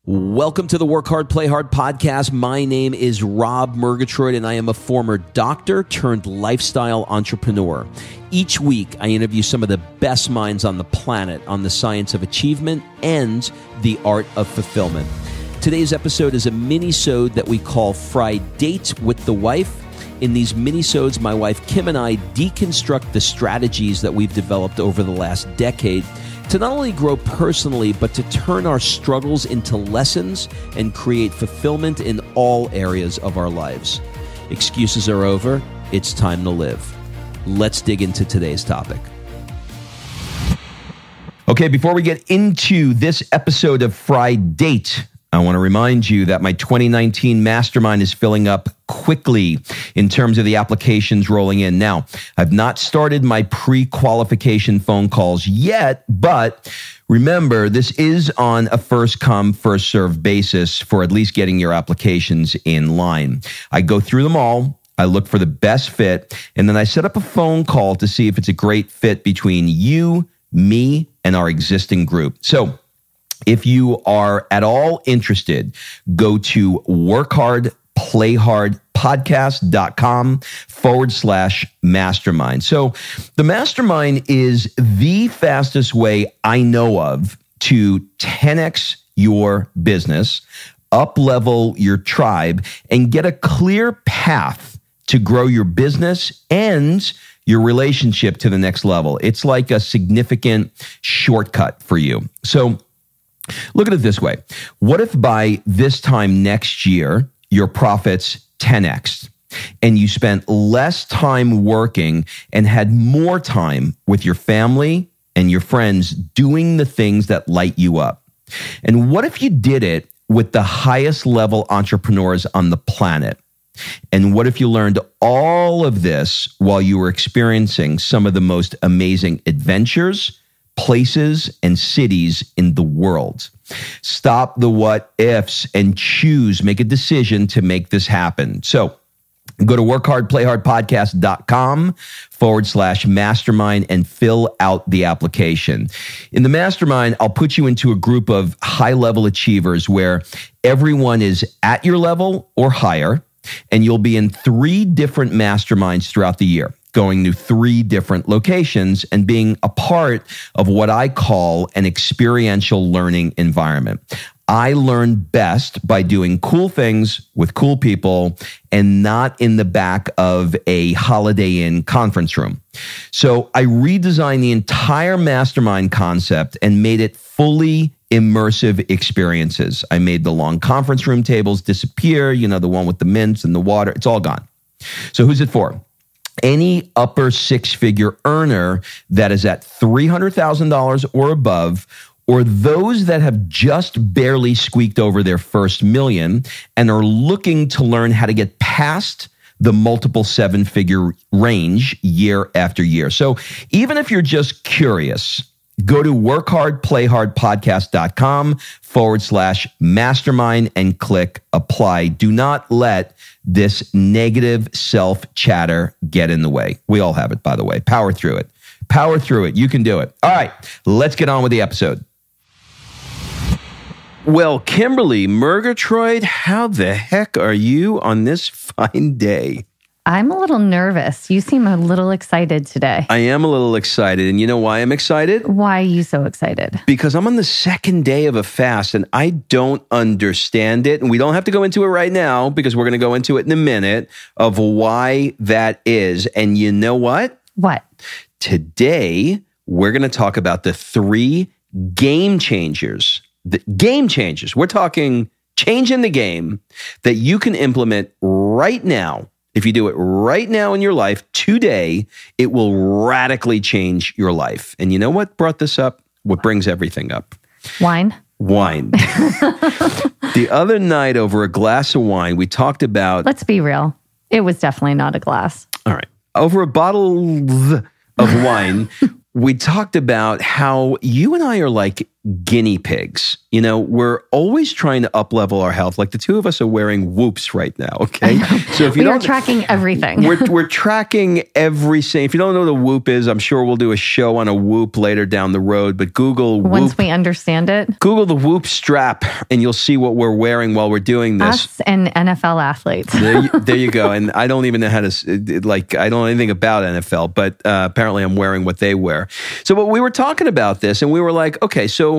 Welcome to the Work Hard, Play Hard podcast. My name is Rob Murgatroyd, and I am a former doctor turned lifestyle entrepreneur. Each week, I interview some of the best minds on the planet on the science of achievement and the art of fulfillment. Today's episode is a mini-sode that we call Fri-Date with the Wife. In these mini-sodes, my wife Kim and I deconstruct the strategies that we've developed over the last decade to not only grow personally, but to turn our struggles into lessons and create fulfillment in all areas of our lives. Excuses are over. It's time to live. Let's dig into today's topic. Okay, before we get into this episode of Fri-Date, I want to remind you that my 2019 Mastermind is filling up quickly in terms of the applications rolling in. Now, I've not started my pre-qualification phone calls yet, but remember, this is on a first-come, first-served basis for at least getting your applications in line. I go through them all. I look for the best fit, and then I set up a phone call to see if it's a great fit between you, me, and our existing group. So, if you are at all interested, go to workhardplayhardpodcast.com/mastermind. So the mastermind is the fastest way I know of to 10x your business, uplevel your tribe, and get a clear path to grow your business and your relationship to the next level. It's like a significant shortcut for you. So look at it this way. What if by this time next year, your profits 10x and you spent less time working and had more time with your family and your friends doing the things that light you up? And what if you did it with the highest level entrepreneurs on the planet? And what if you learned all of this while you were experiencing some of the most amazing adventures, places, and cities in the world? Stop the what ifs and make a decision to make this happen. So go to workhardplayhardpodcast.com/mastermind and fill out the application. In the mastermind, I'll put you into a group of high-level achievers where everyone is at your level or higher, and you'll be in 3 different masterminds throughout the year, going to 3 different locations and being a part of what I call an experiential learning environment. I learn best by doing cool things with cool people and not in the back of a Holiday Inn conference room. So I redesigned the entire mastermind concept and made it fully immersive experiences. I made the long conference room tables disappear, the one with the mints and the water. It's all gone. So who's it for? Any upper 6-figure earner that is at $300,000 or above, or those that have just barely squeaked over their first million and are looking to learn how to get past the multiple 7-figure range year after year. So even if you're just curious, go to workhardplayhardpodcast.com/mastermind and click apply. Do not let this negative self-chatter get in the way. We all have it, by the way. Power through it. Power through it. You can do it. All right, let's get on with the episode. Well, Kimberly Murgatroyd, how the heck are you on this fine day? I'm a little nervous. You seem a little excited today. I am a little excited. And you know why I'm excited? Why are you so excited? Because I'm on the 2nd day of a fast and I don't understand it. And we don't have to go into it right now because we're going to go into it in a minute of why that is. And you know what? What? Today, we're going to talk about the 3 game changers. The game changers. We're talking changing the game that you can implement right now. If you do it right now in your life, today, it will radically change your life. And you know what brought this up? What brings everything up? Wine. The other night over a glass of wine, we talked about... Let's be real. It was definitely not a glass. All right. Over a bottle of wine, we talked about how you and I are like guinea pigs. You know, we're always trying to up-level our health. Like the two of us are wearing Whoops right now, okay? So if you we're tracking everything. We're tracking everything. If you don't know what a Whoop is, I'm sure we'll do a show on a Whoop later down the road, but Google Whoop. Once we understand it. Google the Whoop strap and you'll see what we're wearing while we're doing this. Us and NFL athletes. There you go. And I don't even know how to, I don't know anything about NFL, but apparently I'm wearing what they wear. So, but we were talking about this and we were like, okay, so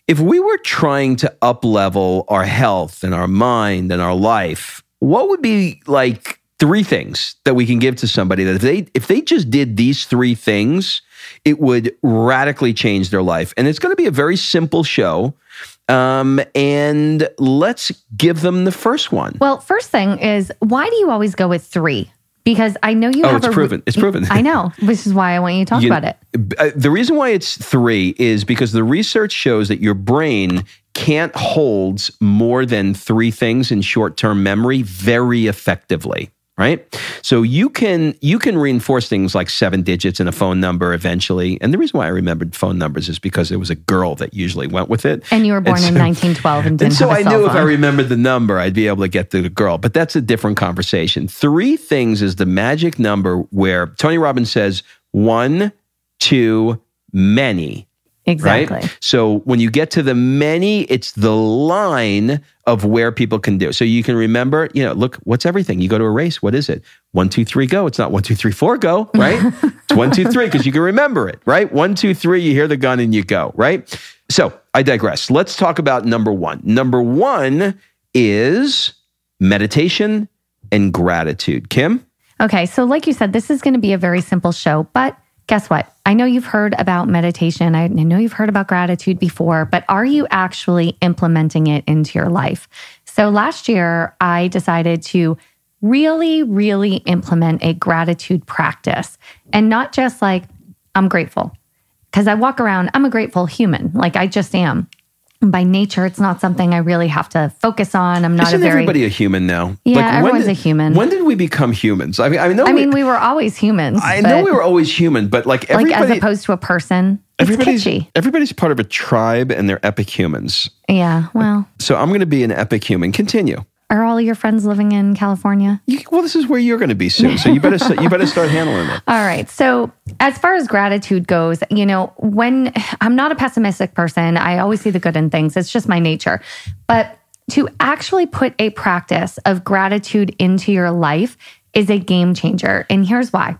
if we were trying to up-level our health and our mind and our life, what would be like 3 things that we can give to somebody that if they just did these 3 things, it would radically change their life? And it's going to be a very simple show. And let's give them the first one. Well, first thing is, why do you always go with 3? Because I know you have it's proven. It's proven. I know, which is why I want you to talk about it. The reason why it's 3 is because the research shows that your brain can't hold more than 3 things in short-term memory very effectively. Right? So you can reinforce things like 7 digits in a phone number eventually. And the reason why I remembered phone numbers is because there was a girl that usually went with it. And you were born in 1912 and didn't have a cell phone. So I knew if I remembered the number, I'd be able to get to the girl. But that's a different conversation. 3 things is the magic number where Tony Robbins says 1, 2, many. Exactly. Right? So when you get to the many, it's the line of where people can do. So you can remember, look, what's everything? You go to a race, what is it? 1, 2, 3, go. It's not 1, 2, 3, 4, go, right? It's 1, 2, 3, because you can remember it, right? 1, 2, 3, you hear the gun and you go, right? So I digress. Let's talk about number 1. Number 1 is meditation and gratitude. Kim? Okay, so like you said, this is going to be a very simple show, but guess what? I know you've heard about meditation. I know you've heard about gratitude before, but are you actually implementing it into your life? So last year, I decided to really, really implement a gratitude practice, and not just like, I'm grateful. Because I walk around, I'm a grateful human. Like I just am. By nature, it's not something I really have to focus on. I'm not Isn't everybody a human now? Yeah, everyone's a human. When did we become humans? I mean, we were always humans. I know we were always human, but like everybody, as opposed to a person, it's kitschy. Everybody's part of a tribe, and they're epic humans. Yeah, well. So I'm going to be an epic human. Continue. Are all your friends living in California? Well, this is where you're going to be soon. So you better start handling it. All right. So as far as gratitude goes, when I'm not a pessimistic person, I always see the good in things. It's just my nature. But to actually put a practice of gratitude into your life is a game changer. And here's why.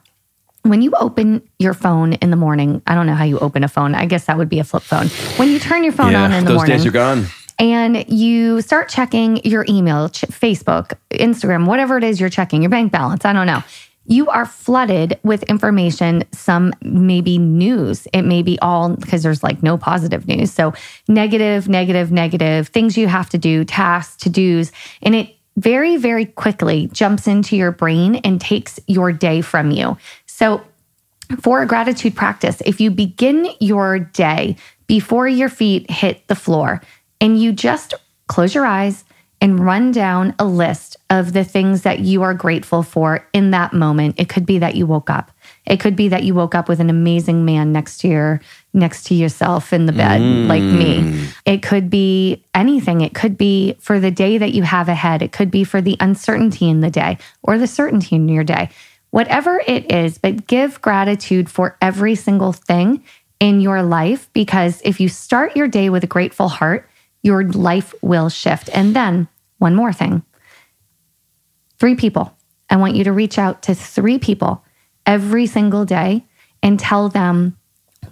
When you open your phone in the morning, I don't know how you open a phone. I guess that would be a flip phone. When you turn your phone on in the morning. Those days are gone. And you start checking your email, Facebook, Instagram, whatever it is you're checking, your bank balance, I don't know. You are flooded with information, some maybe news. It may be all, because there's like no positive news. So negative, things you have to do, tasks, to-dos. And it very, very quickly jumps into your brain and takes your day from you. So for a gratitude practice, if you begin your day before your feet hit the floor, and you just close your eyes and run down a list of the things that you are grateful for in that moment. It could be that you woke up. It could be that you woke up with an amazing man next to yourself in the bed, like me. It could be anything. It could be for the day that you have ahead. It could be for the uncertainty in the day or the certainty in your day. Whatever it is, but give gratitude for every single thing in your life, because if you start your day with a grateful heart, your life will shift. And then one more thing, 3 people. I want you to reach out to 3 people every single day and tell them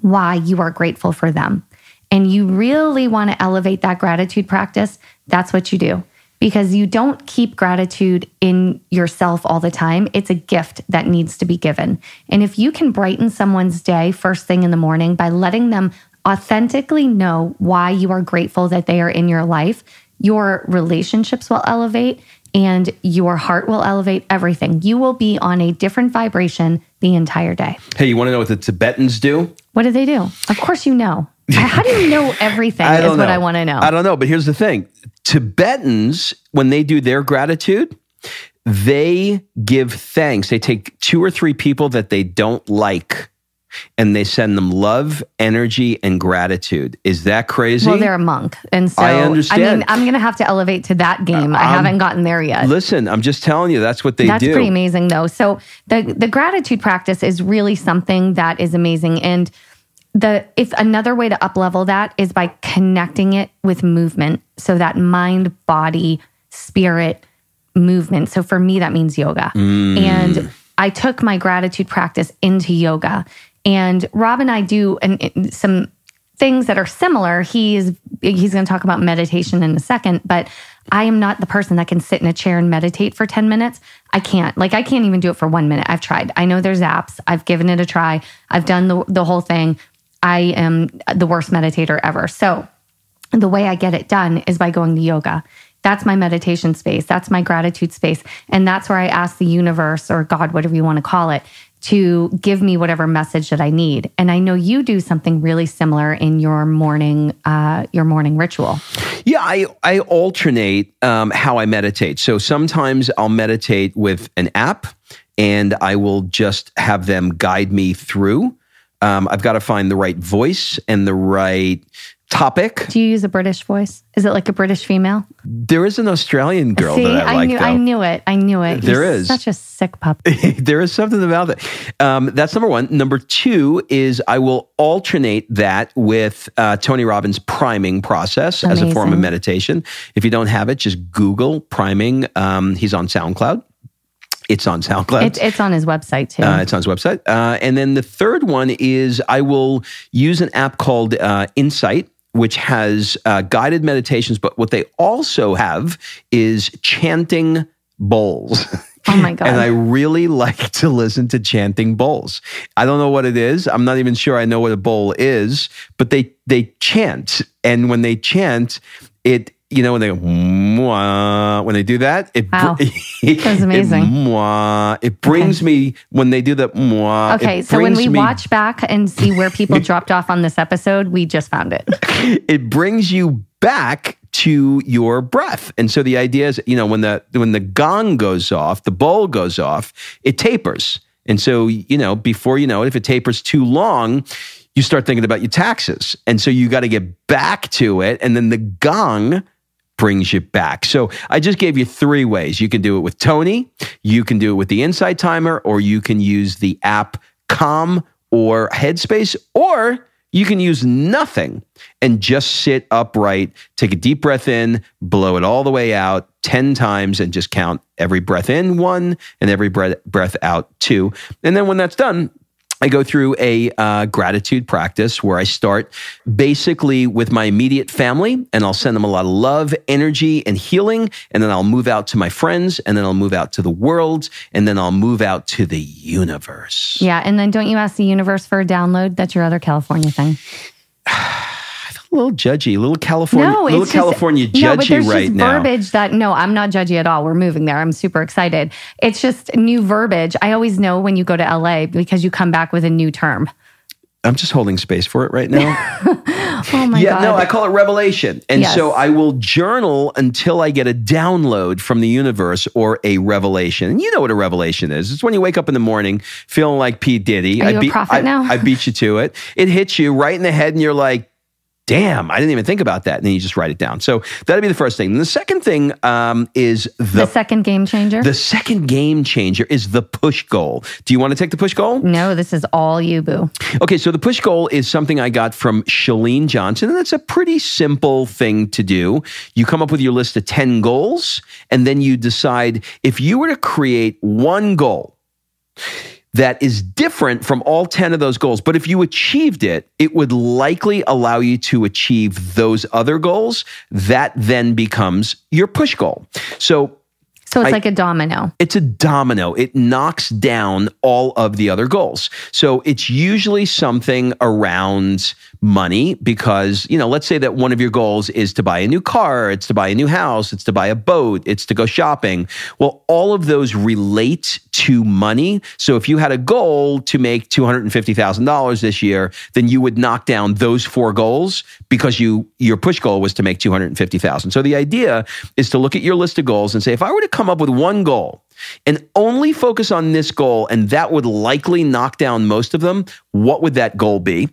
why you are grateful for them. And you really want to elevate that gratitude practice. That's what you do, because you don't keep gratitude in yourself all the time. It's a gift that needs to be given. And if you can brighten someone's day first thing in the morning by letting them authentically know why you are grateful that they are in your life, your relationships will elevate and your heart will elevate. Everything. You will be on a different vibration the entire day. Hey, you want to know what the Tibetans do? What do they do? Of course you know. How do you know everything is what I want to know. I don't know, but here's the thing. Tibetans, when they do their gratitude, they give thanks. They take 2 or 3 people that they don't like, and they send them love, energy, and gratitude. Is that crazy? Well, they're a monk. And so, I understand. I mean, I'm going to have to elevate to that game. I haven't gotten there yet. Listen, I'm just telling you, that's what they do. That's pretty amazing, though. So the gratitude practice is really something that is amazing. And if another way to up-level that is by connecting it with movement. So that mind, body, spirit movement. So for me, that means yoga. And I took my gratitude practice into yoga. And Rob and I do some things that are similar. He's going to talk about meditation in a second, but I am not the person that can sit in a chair and meditate for 10 minutes. I can't. I can't even do it for 1 minute. I've tried. I know there's apps. I've given it a try. I've done the whole thing. I am the worst meditator ever. So the way I get it done is by going to yoga. That's my meditation space. That's my gratitude space. And that's where I ask the universe or God, whatever you want to call it, to give me whatever message that I need. And I know you do something really similar in your morning ritual. Yeah, I alternate how I meditate. So sometimes I'll meditate with an app and I will just have them guide me through. I've got to find the right voice and the right topic. Do you use a British voice? Is it like a British female? There is an Australian girl that I like. I knew it. There You're is. Such a sick pup. There is something about it. That's number one. Number two is I will alternate that with Tony Robbins' priming process as a form of meditation. If you don't have it, just Google priming. He's on SoundCloud. It's on SoundCloud. It's on his website too. It's on his website. And then the third one is I will use an app called Insight, which has guided meditations, but what they also have is chanting bowls. Oh my God. And I really like to listen to chanting bowls. I don't know what it is. I'm not even sure I know what a bowl is, but they chant. And when they chant, when they go, mwah, when they do that, that's amazing. It brings me, when they do the mwah. Okay, so when we watch back and see where people dropped off on this episode, we just found it. It brings you back to your breath. And so the idea is, when the gong goes off, the bowl goes off, it tapers. And so, before you know it, if it tapers too long, you start thinking about your taxes. And so you got to get back to it. And then the gong brings you back. So I just gave you 3 ways. You can do it with Tony, you can do it with the Insight Timer, or you can use the app Calm or Headspace, or you can use nothing and just sit upright, take a deep breath in, blow it all the way out 10 times, and just count every breath in 1 and every breath out 2. And then when that's done, I go through a gratitude practice where I start basically with my immediate family, and I'll send them a lot of love, energy, and healing. And then I'll move out to my friends, and then I'll move out to the world, and then I'll move out to the universe. Yeah. And then don't you ask the universe for a download? That's your other California thing. A little judgy, a little California judgy right now. Verbiage that, no, I'm not judgy at all. We're moving there. I'm super excited. It's just new verbiage. I always know when you go to LA because you come back with a new term. I'm just holding space for it right now. Oh my God. No, I call it revelation. And Yes. so I will journal until I get a download from the universe or a revelation. And you know what a revelation is. It's when you wake up in the morning feeling like P. Diddy. Are you a prophet now? I beat you to it. It hits you right in the head and you're like, damn, I didn't even think about that. And then you just write it down. So that'd be the first thing. And the second thing is the second game changer. The second game changer is the push goal. Do you want to take the push goal? No, this is all you, boo. Okay, so the push goal is something I got from Shalene Johnson, and it's a pretty simple thing to do. You come up with your list of 10 goals, and then you decide if you were to create one goal that is different from all 10 of those goals, but if you achieved it, it would likely allow you to achieve those other goals. That then becomes your push goal. So it's like a domino. It's a domino. It knocks down all of the other goals. So it's usually something around money because, let's say that one of your goals is to buy a new car, it's to buy a new house, it's to buy a boat, it's to go shopping. Well, all of those relate to money. So if you had a goal to make $250,000 this year, then you would knock down those 4 goals because your push goal was to make $250,000. So the idea is to look at your list of goals and say, if I were to come up with one goal and only focus on this goal, and that would likely knock down most of them, what would that goal be?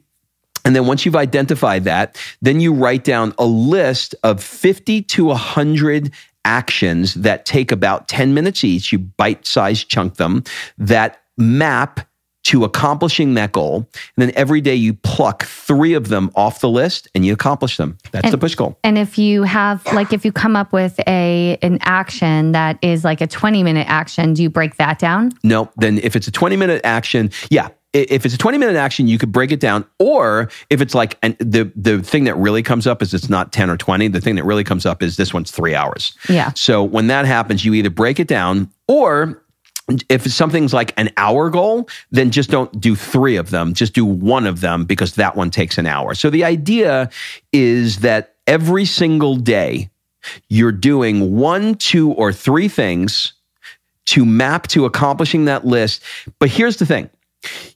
And then once you've identified that, then you write down a list of 50 to 100 actions that take about 10 minutes each. You bite-sized chunk them that map to accomplishing that goal. And then every day you pluck 3 of them off the list and you accomplish them. That's the push goal. And if you have, if you come up with an action that is like a 20-minute action, do you break that down? No. Then if it's a 20-minute action, yeah. If it's a 20-minute action, you could break it down. Or if it's like, and the thing that really comes up is it's not 10 or 20. The thing that really comes up is this one's 3 hours. Yeah. So when that happens, you either break it down, or if something's like an hour goal, then just don't do 3 of them. Just do 1 of them because that one takes an hour. So the idea is that every single day, you're doing 1, 2, or 3 things to map to accomplishing that list. But here's the thing.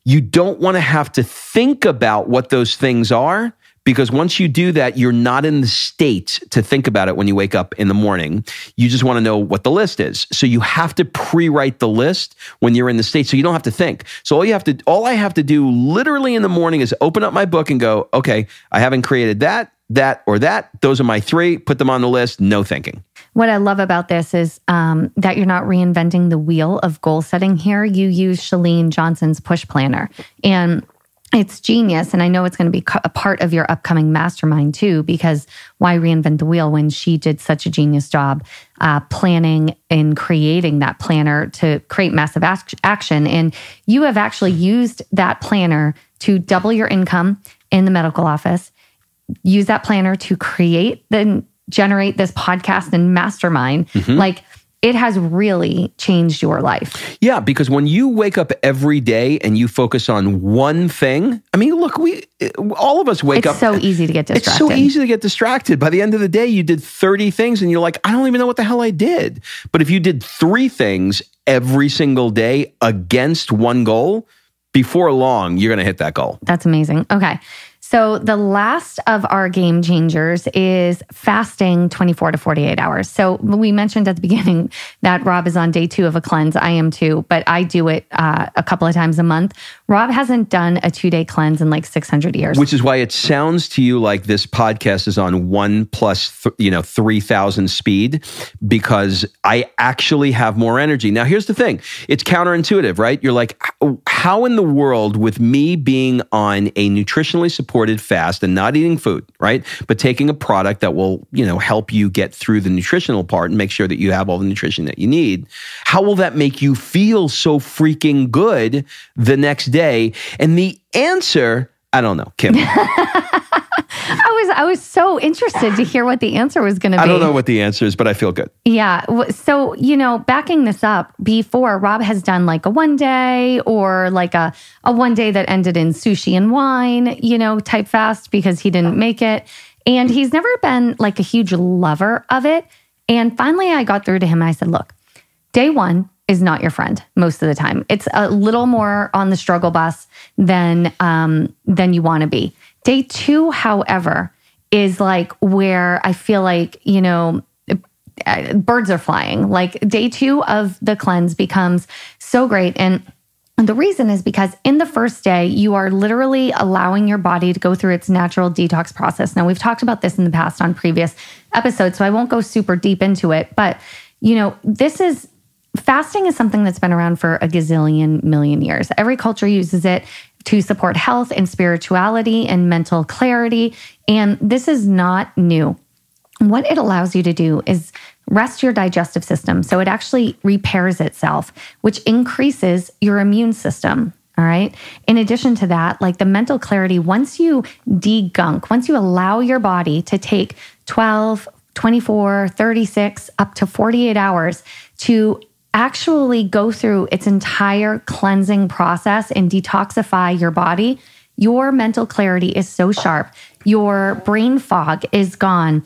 You don't want to have to think about what those things are, because once you do that, you're not in the state to think about it when you wake up in the morning. You just want to know what the list is. So you have to pre-write the list when you're in the state, so you don't have to think. So all I have to do literally in the morning is open up my book and go, okay, I haven't created that, or that. Those are my 3. Put them on the list. No thinking. What I love about this is that you're not reinventing the wheel of goal setting here. You use Chalene Johnson's push planner, and it's genius. And I know it's going to be a part of your upcoming mastermind too, because why reinvent the wheel when she did such a genius job planning and creating that planner to create massive action. And you have actually used that planner to double your income in the medical office. Use that planner to generate this podcast and mastermind. Mm-hmm. It has really changed your life. Yeah, because when you wake up every day and you focus on one thing, I mean, look, all of us wake up. It's so easy to get distracted. It's so easy to get distracted. By the end of the day, you did 30 things and you're like, I don't even know what the hell I did. But if you did 3 things every single day against one goal, before long, you're going to hit that goal. That's amazing. Okay. So the last of our game changers is fasting 24 to 48 hours. So we mentioned at the beginning that Rob is on day 2 of a cleanse. I am too, but I do it a couple of times a month. Rob hasn't done a 2-day cleanse in like 600 years. Which is why it sounds to you like this podcast is on 1 plus 3,000 speed, because I actually have more energy. Now, here's the thing. It's counterintuitive, right? You're like, how in the world, with me being on a nutritionally supported fast and not eating food, right? But taking a product that will, help you get through the nutritional part and make sure that you have all the nutrition that you need. How will that make you feel so freaking good the next day? And the answer, I don't know, Kim. I was so interested to hear what the answer was going to be. I don't know what the answer is, but I feel good. Yeah. So, backing this up, before Rob has done like a 1 day or like a 1 day that ended in sushi and wine, type fast because he didn't make it. And he's never been like a huge lover of it. And finally I got through to him and I said, look, day 1 is not your friend most of the time. It's a little more on the struggle bus than you want to be. Day 2, however, is like where I feel like, birds are flying. Like day 2 of the cleanse becomes so great. And the reason is because in the first day, you are literally allowing your body to go through its natural detox process. Now, we've talked about this in the past on previous episodes, so I won't go super deep into it. But, fasting is something that's been around for a gazillion million years. Every culture uses it to support health and spirituality and mental clarity. And this is not new. What it allows you to do is rest your digestive system. So it actually repairs itself, which increases your immune system. All right. In addition to that, like the mental clarity, once you degunk, once you allow your body to take 12, 24, 36, up to 48 hours to actually go through its entire cleansing process and detoxify your body, your mental clarity is so sharp. Your brain fog is gone.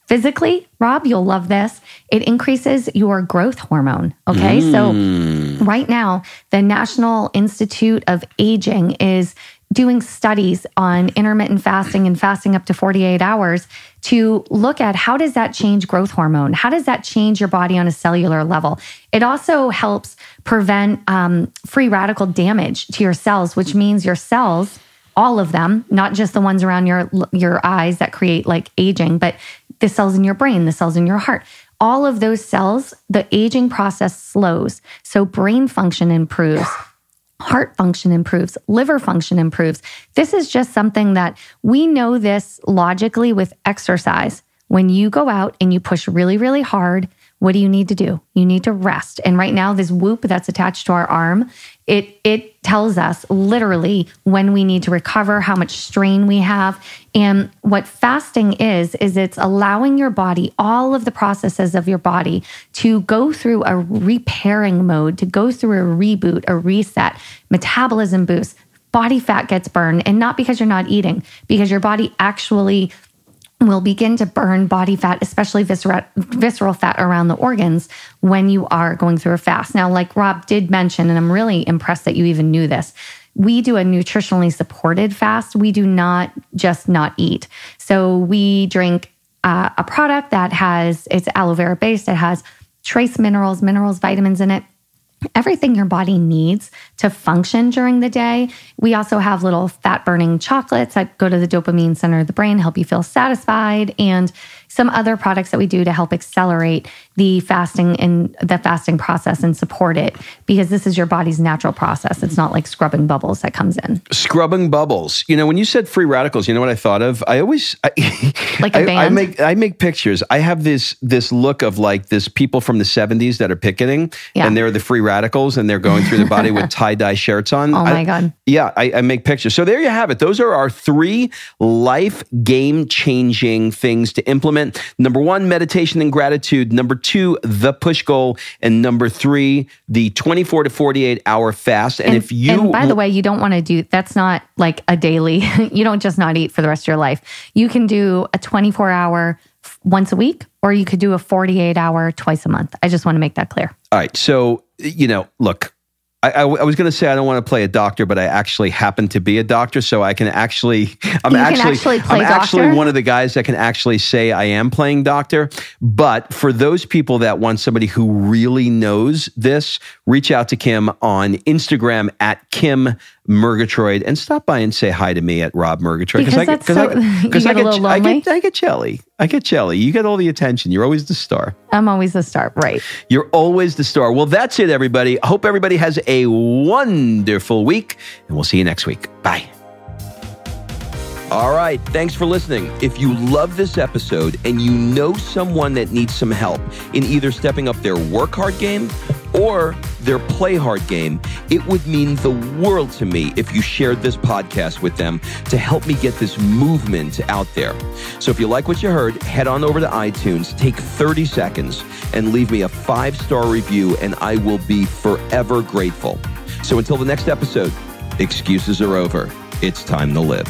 Physically, Rob, you'll love this. It increases your growth hormone. Okay. So right now, the National Institute of Aging is doing studies on intermittent fasting and fasting up to 48 hours to look at how does that change growth hormone? How does that change your body on a cellular level? It also helps prevent free radical damage to your cells, which means your cells, all of them, not just the ones around your eyes that create like aging, but the cells in your brain, the cells in your heart, all of those cells, the aging process slows. So brain function improves, heart function improves, liver function improves. This is just something that we know this logically with exercise. When you go out and you push really, really hard, what do you need to do? You need to rest. And right now, this Whoop that's attached to our arm, it tells us literally when we need to recover, how much strain we have. And what fasting is it's allowing your body, all of the processes of your body to go through a repairing mode, to go through a reboot, a reset, metabolism boost, body fat gets burned. And not because you're not eating, because your body actually will begin to burn body fat, especially visceral fat around the organs when you are going through a fast. Now, like Rob did mention, and I'm really impressed that you even knew this, we do a nutritionally supported fast. We do not just not eat. So we drink a product that it's aloe vera based. It has trace minerals, vitamins in it. Everything your body needs to function during the day. We also have little fat-burning chocolates that go to the dopamine center of the brain, help you feel satisfied, and some other products that we do to help accelerate the fasting and the fasting process and support it, because this is your body's natural process. It's not like scrubbing bubbles that comes in. Scrubbing bubbles. You know, when you said free radicals, you know what I thought of? I make pictures. I have this look of like this people from the 70s that are picketing, and they're the free radicals, and they're going through the body with tie-dye shirts on. Oh my God. Yeah, I make pictures. So there you have it. Those are our 3 life game-changing things to implement. Number 1, meditation and gratitude. Number 2, the push goal. And number 3, the 24 to 48 hour fast. And by the way, you don't want to do, that's not like a daily, you don't just not eat for the rest of your life. You can do a 24 hour once a week, or you could do a 48 hour twice a month. I just want to make that clear. All right. So, look, I was going to say I don't want to play a doctor, but I actually happen to be a doctor, so I can actually. I'm actually one of the guys that can actually say I am playing doctor. But for those people that want somebody who really knows this, reach out to Kim on Instagram at Kim Murgatroyd, and stop by and say hi to me at Rob Murgatroyd, because I get jelly. I get jelly. You get all the attention. You're always the star. I'm always the star, right? You're always the star. Well, that's it, everybody. I hope everybody has a wonderful week, and we'll see you next week. Bye. All right. Thanks for listening. If you love this episode and you know someone that needs some help in either stepping up their work hard game or their play hard game, it would mean the world to me if you shared this podcast with them to help me get this movement out there. So if you like what you heard, head on over to iTunes, take 30 seconds and leave me a 5-star review, and I will be forever grateful. So until the next episode, excuses are over. It's time to live.